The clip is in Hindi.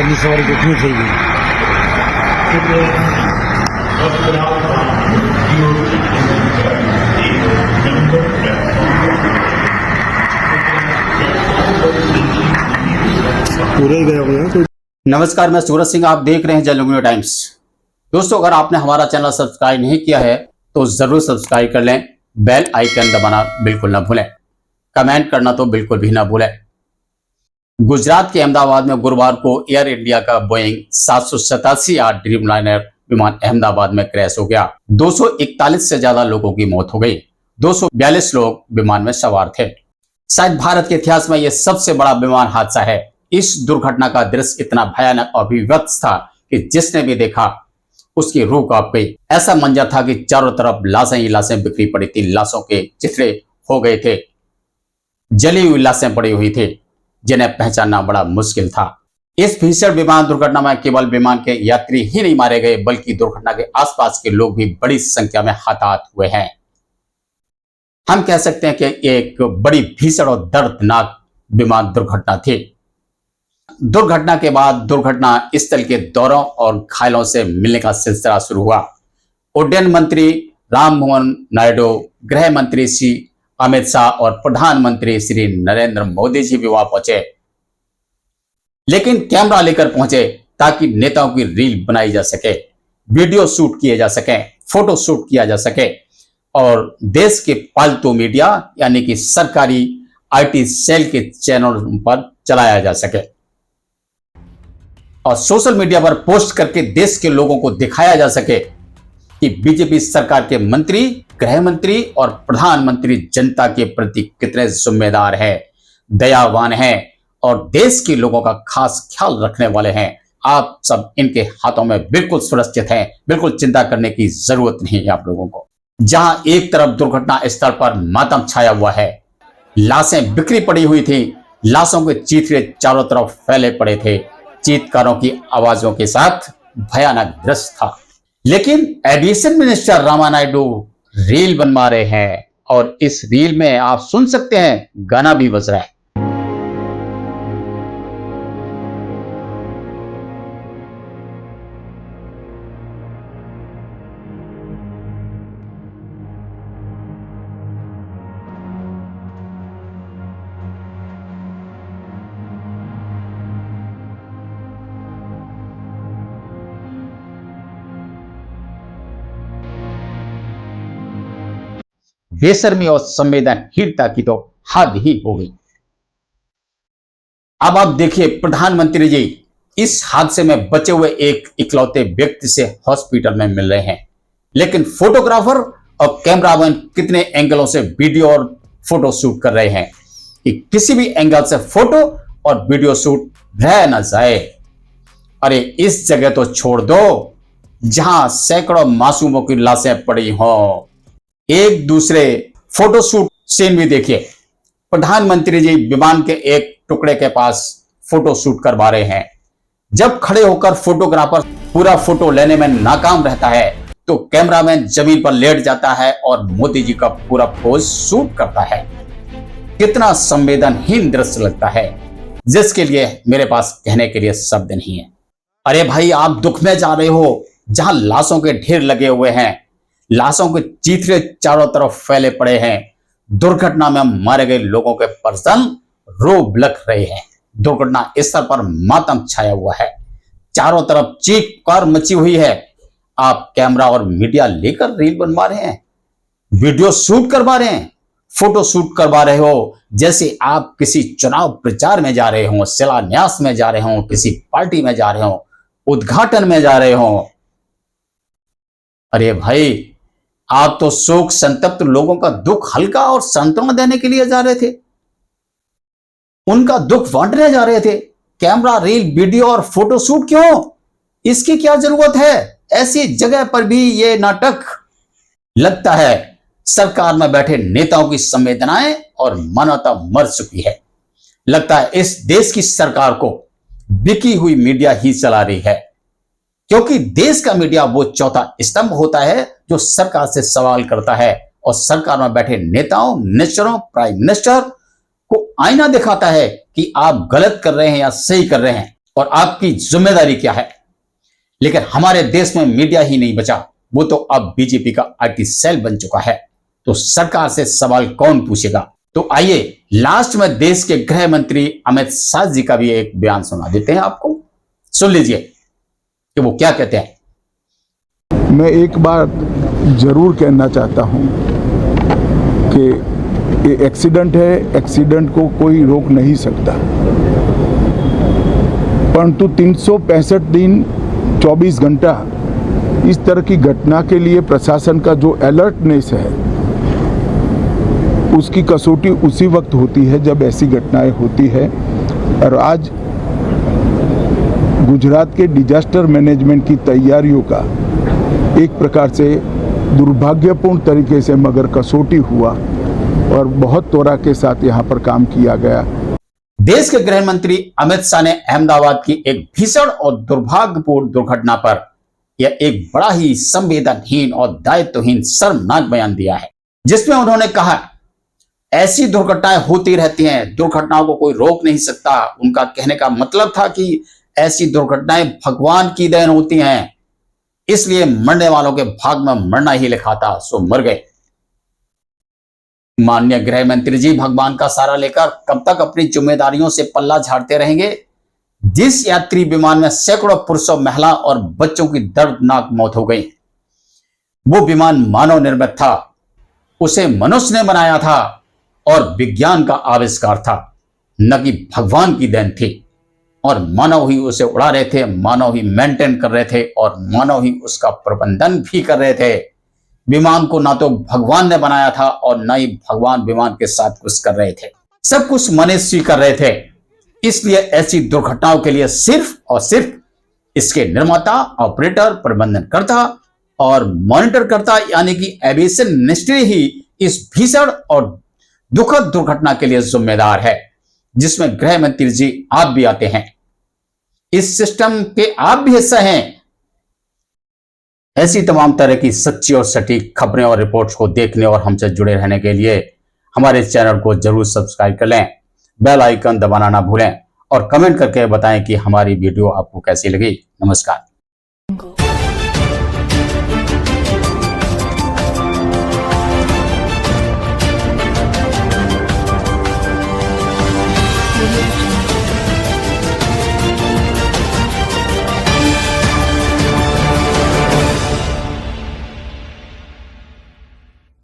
पहली सवारी कितनी थी पूरे ही गए हो गया। नमस्कार, मैं सूरज सिंह, आप देख रहे हैं जलंधर टाइम्स। दोस्तों, अगर आपने हमारा चैनल सब्सक्राइब नहीं किया है तो जरूर सब्सक्राइब कर लें, बेल आइकन दबाना बिल्कुल ना भूलें, कमेंट करना तो बिल्कुल भी ना भूलें। गुजरात के अहमदाबाद में गुरुवार को एयर इंडिया का बोइंग 787 ड्रीमलाइनर विमान अहमदाबाद में क्रैश हो गया। 241 से ज्यादा लोगों की मौत हो गई। 242 लोग विमान में सवार थे। शायद भारत के इतिहास में यह सबसे बड़ा विमान हादसा है। इस दुर्घटना का दृश्य इतना भयानक और विभत्स था कि जिसने भी देखा उसकी रूह कांप गई। ऐसा मंजर था कि चारों तरफ लाशें ही लाशें बिखरी पड़ी थी। लाशों के चिथड़े हो गए थे, जली हुई लाशें पड़ी हुई थी जिन्हें पहचानना बड़ा मुश्किल था। इस भीषण विमान दुर्घटना में केवल विमान के यात्री ही नहीं मारे गए, बल्कि दुर्घटना के आसपास के लोग भी बड़ी संख्या में हताहत हुए हैं। हम कह सकते हैं कि एक बड़ी भीषण और दर्दनाक विमान दुर्घटना थी। दुर्घटना के बाद दुर्घटना स्थल के दौरों और घायलों से मिलने का सिलसिला शुरू हुआ। उड्डयन मंत्री राममोहन नायडू, गृह मंत्री श्री अमित शाह और प्रधानमंत्री श्री नरेंद्र मोदी जी भी वहां पहुंचे, लेकिन कैमरा लेकर पहुंचे ताकि नेताओं की रील बनाई जा सके, वीडियो शूट किए जा सके, फोटो शूट किया जा सके और देश के पालतू मीडिया यानी कि सरकारी आईटी सेल के चैनलों पर चलाया जा सके और सोशल मीडिया पर पोस्ट करके देश के लोगों को दिखाया जा सके कि बीजेपी सरकार के मंत्री, गृह मंत्री और प्रधानमंत्री जनता के प्रति कितने जिम्मेदार हैं, दयावान हैं और देश के लोगों का खास ख्याल रखने वाले हैं। आप सब इनके हाथों में बिल्कुल सुरक्षित हैं, बिल्कुल चिंता करने की जरूरत नहीं है आप लोगों को। जहां एक तरफ दुर्घटना स्थल पर मातम छाया हुआ है, लाशें बिखरी पड़ी हुई थी, लाशों के चीथड़े चारों तरफ फैले पड़े थे, चीत्कारों की आवाजों के साथ भयानक दृश्य था। लेकिन aviation minister Rama Naidu reel बनवा रहे हैं और इस रील में आप सुन सकते हैं गाना भी बज रहा है। बेशर्मी और संवेदनहीनता की तो हद ही हो गई। अब आप देखिए, प्रधानमंत्री जी इस हादसे में बचे हुए एक इकलौते व्यक्ति से हॉस्पिटल में मिल रहे हैं, लेकिन फोटोग्राफर और कैमरामैन कितने एंगलों से वीडियो और फोटो शूट कर रहे हैं कि किसी भी एंगल से फोटो और वीडियो शूट रह न जाए। अरे इस जगह तो छोड़ दो जहां सैकड़ों मासूमों की लाशें पड़ी हों। एक दूसरे फोटोशूट सीन भी देखिए। प्रधानमंत्री जी विमान के एक टुकड़े के पास फोटोशूट करवा रहे हैं। जब खड़े होकर फोटोग्राफर पूरा फोटो लेने में नाकाम रहता है तो कैमरामैन जमीन पर लेट जाता है और मोदी जी का पूरा पोज शूट करता है। कितना संवेदनहीन दृश्य लगता है, जिसके लिए मेरे पास कहने के लिए शब्द नहीं है। अरे भाई, आप दुख में जा रहे हो जहां लाशों के ढेर लगे हुए हैं, लाशों के चीथड़े चारों तरफ फैले पड़े हैं, दुर्घटना में मारे गए लोगों के परिजन रो बिलख रहे हैं, दुर्घटना स्थल पर मातम छाया हुआ है, चारों तरफ चीख-पुकार मची हुई है। आप कैमरा और मीडिया लेकर रील बनवा रहे हैं, वीडियो शूट करवा रहे हैं, फोटो शूट करवा रहे हो जैसे आप किसी चुनाव प्रचार में जा रहे हो, शिलान्यास में जा रहे हो, किसी पार्टी में जा रहे हो, उद्घाटन में जा रहे हो। अरे भाई, आप तो शोक संतप्त लोगों का दुख हल्का और सांत्वना देने के लिए जा रहे थे, उनका दुख बांटने जा रहे थे। कैमरा, रील, वीडियो और फोटो शूट क्यों? इसकी क्या जरूरत है? ऐसी जगह पर भी ये नाटक। लगता है सरकार में बैठे नेताओं की संवेदनाएं और मानवता मर चुकी है। लगता है इस देश की सरकार को बिकी हुई मीडिया ही चला रही है, क्योंकि देश का मीडिया वो चौथा स्तंभ होता है जो सरकार से सवाल करता है और सरकार में बैठे नेताओं, मिनिस्टरों, प्राइम मिनिस्टर को आईना दिखाता है कि आप गलत कर रहे हैं या सही कर रहे हैं। और आपकी जिम्मेदारी क्या है। लेकिन हमारे देश में मीडिया ही नहीं बचा, वो तो अब बीजेपी का आईटी सेल बन चुका है। तो सरकार से सवाल कौन पूछेगा। तो आइए लास्ट में देश के गृह मंत्री अमित शाह जी का भी एक बयान सुना देते हैं आपको, सुन लीजिए कि वो क्या कहते हैं। मैं एक बात जरूर कहना चाहता हूं कि ये एक्सीडेंट है, एक्सीडेंट को कोई रोक नहीं सकता, परंतु 365 दिन 24 घंटा इस तरह की घटना के लिए प्रशासन का जो अलर्टनेस है, उसकी कसौटी उसी वक्त होती है जब ऐसी घटनाएं होती है। और आज गुजरात के डिजास्टर मैनेजमेंट की तैयारियों का एक प्रकार से दुर्भाग्यपूर्ण तरीके से मगर कसौटी हुआ और बहुत त्वरा के साथ यहाँ पर काम किया गया। देश के गृह मंत्री अमित शाह ने अहमदाबाद की एक भीषण और दुर्भाग्यपूर्ण दुर्घटना पर यह एक बड़ा ही संवेदनहीन और दायित्वहीन शर्मनाक बयान दिया है, जिसमें उन्होंने कहा ऐसी दुर्घटनाएं होती रहती हैं, दुर्घटनाओं को कोई रोक नहीं सकता। उनका कहने का मतलब था कि ऐसी दुर्घटनाएं भगवान की देन होती हैं, इसलिए मरने वालों के भाग में मरना ही लिखा था, सो मर गए। माननीय गृह मंत्री जी भगवान का सहारा लेकर कब तक अपनी जिम्मेदारियों से पल्ला झाड़ते रहेंगे। जिस यात्री विमान में सैकड़ों पुरुषों, महिला और बच्चों की दर्दनाक मौत हो गई, वो विमान मानव निर्मित था, उसे मनुष्य ने बनाया था और विज्ञान का आविष्कार था, न कि भगवान की देन थी। और मानव ही उसे उड़ा रहे थे, मानव ही मेंटेन कर रहे थे और मानव ही उसका प्रबंधन भी कर रहे थे। विमान को ना तो भगवान ने बनाया था और ना ही भगवान विमान के साथ कुछ कर रहे थे, सब कुछ मनुष्य कर रहे थे। इसलिए ऐसी दुर्घटनाओं के लिए सिर्फ और सिर्फ इसके निर्माता, ऑपरेटर, प्रबंधनकर्ता और मॉनिटरकर्ता यानी कि एविएशन मिनिस्ट्री ही इस भीषण और दुखद दुर्घटना के लिए जिम्मेदार है, जिसमें गृह मंत्री जी आप भी आते हैं। इस सिस्टम के आप भी हिस्सा हैं। ऐसी तमाम तरह की सच्ची और सटीक खबरें और रिपोर्ट्स को देखने और हमसे जुड़े रहने के लिए हमारे चैनल को जरूर सब्सक्राइब कर लें, बेल आइकन दबाना ना भूलें और कमेंट करके बताएं कि हमारी वीडियो आपको कैसी लगी। नमस्कार।